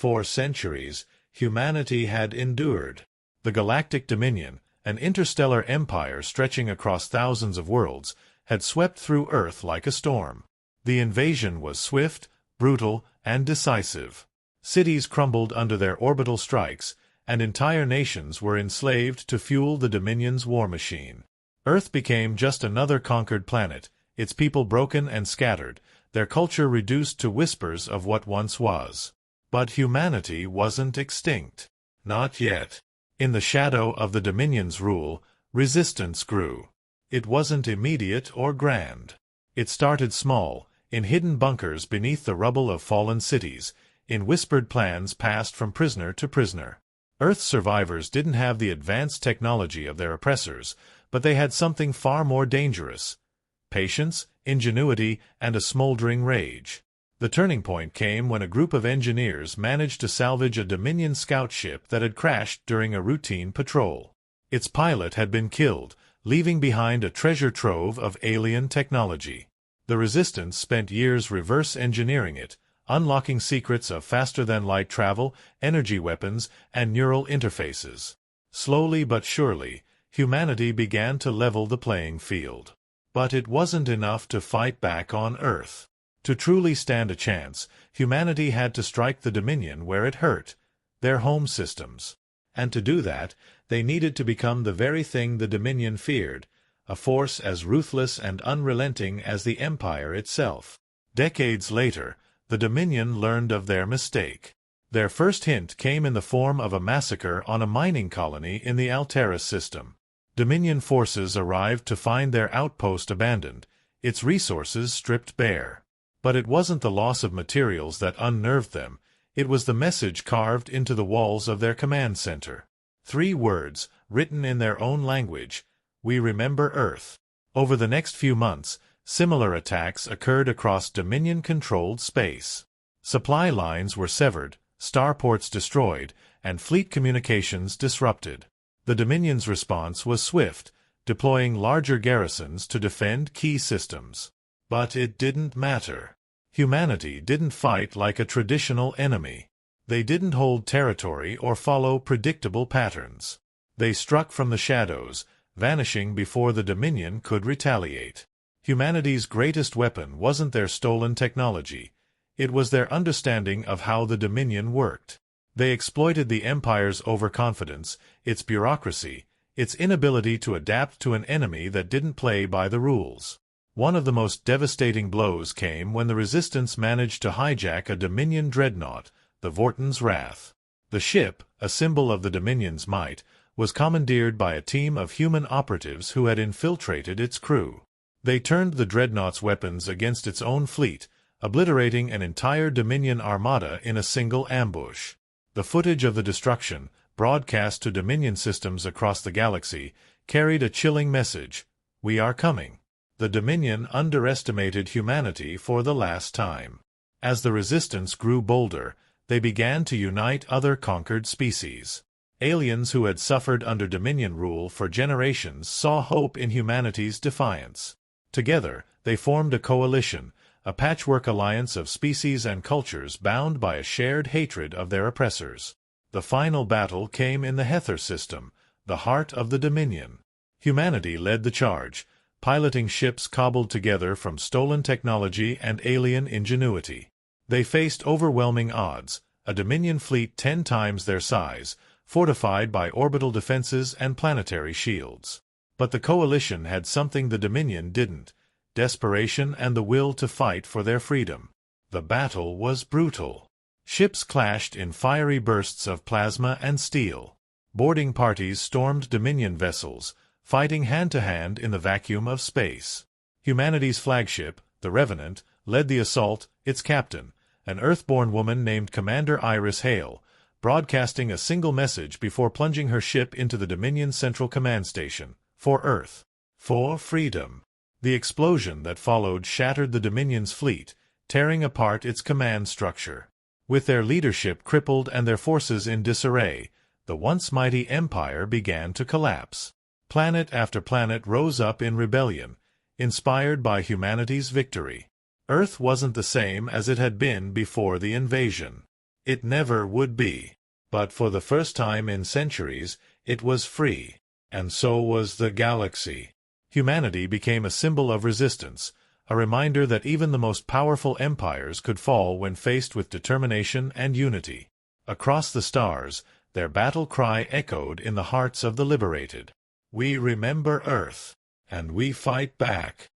For centuries, humanity had endured. The Galactic Dominion, an interstellar empire stretching across thousands of worlds, had swept through Earth like a storm. The invasion was swift, brutal, and decisive. Cities crumbled under their orbital strikes, and entire nations were enslaved to fuel the Dominion's war machine. Earth became just another conquered planet, its people broken and scattered, their culture reduced to whispers of what once was. But humanity wasn't extinct. Not yet. In the shadow of the Dominion's rule, resistance grew. It wasn't immediate or grand. It started small, in hidden bunkers beneath the rubble of fallen cities, in whispered plans passed from prisoner to prisoner. Earth's survivors didn't have the advanced technology of their oppressors, but they had something far more dangerous: patience, ingenuity, and a smoldering rage. The turning point came when a group of engineers managed to salvage a Dominion scout ship that had crashed during a routine patrol. Its pilot had been killed, leaving behind a treasure trove of alien technology. The Resistance spent years reverse engineering it, unlocking secrets of faster-than-light travel, energy weapons, and neural interfaces. Slowly but surely, humanity began to level the playing field. But it wasn't enough to fight back on Earth. To truly stand a chance, humanity had to strike the Dominion where it hurt, their home systems. And to do that, they needed to become the very thing the Dominion feared, a force as ruthless and unrelenting as the Empire itself. Decades later, the Dominion learned of their mistake. Their first hint came in the form of a massacre on a mining colony in the Altera system. Dominion forces arrived to find their outpost abandoned, its resources stripped bare. But it wasn't the loss of materials that unnerved them, it was the message carved into the walls of their command center. 3 words, written in their own language: "We remember Earth." Over the next few months, similar attacks occurred across Dominion-controlled space. Supply lines were severed, starports destroyed, and fleet communications disrupted. The Dominion's response was swift, deploying larger garrisons to defend key systems. But it didn't matter. Humanity didn't fight like a traditional enemy. They didn't hold territory or follow predictable patterns. They struck from the shadows, vanishing before the Dominion could retaliate. Humanity's greatest weapon wasn't their stolen technology. It was their understanding of how the Dominion worked. They exploited the Empire's overconfidence, its bureaucracy, its inability to adapt to an enemy that didn't play by the rules. One of the most devastating blows came when the Resistance managed to hijack a Dominion dreadnought, the Vorton's Wrath. The ship, a symbol of the Dominion's might, was commandeered by a team of human operatives who had infiltrated its crew. They turned the dreadnought's weapons against its own fleet, obliterating an entire Dominion armada in a single ambush. The footage of the destruction, broadcast to Dominion systems across the galaxy, carried a chilling message: "We are coming." The Dominion underestimated humanity for the last time. As the Resistance grew bolder, they began to unite other conquered species. Aliens who had suffered under Dominion rule for generations saw hope in humanity's defiance. Together, they formed a coalition, a patchwork alliance of species and cultures bound by a shared hatred of their oppressors. The final battle came in the Hether system, the heart of the Dominion. Humanity led the charge, piloting ships cobbled together from stolen technology and alien ingenuity. They faced overwhelming odds, a Dominion fleet 10 times their size, fortified by orbital defenses and planetary shields. But the coalition had something the Dominion didn't: desperation and the will to fight for their freedom. The battle was brutal. Ships clashed in fiery bursts of plasma and steel. Boarding parties stormed Dominion vessels, fighting hand-to-hand in the vacuum of space. Humanity's flagship, the Revenant, led the assault, its captain, an Earthborn woman named Commander Iris Hale, broadcasting a single message before plunging her ship into the Dominion Central Command Station: "For Earth. For freedom." The explosion that followed shattered the Dominion's fleet, tearing apart its command structure. With their leadership crippled and their forces in disarray, the once mighty Empire began to collapse. Planet after planet rose up in rebellion, inspired by humanity's victory. Earth wasn't the same as it had been before the invasion. It never would be. But for the first time in centuries, it was free. And so was the galaxy. Humanity became a symbol of resistance, a reminder that even the most powerful empires could fall when faced with determination and unity. Across the stars, their battle cry echoed in the hearts of the liberated. We remember Earth, and we fight back.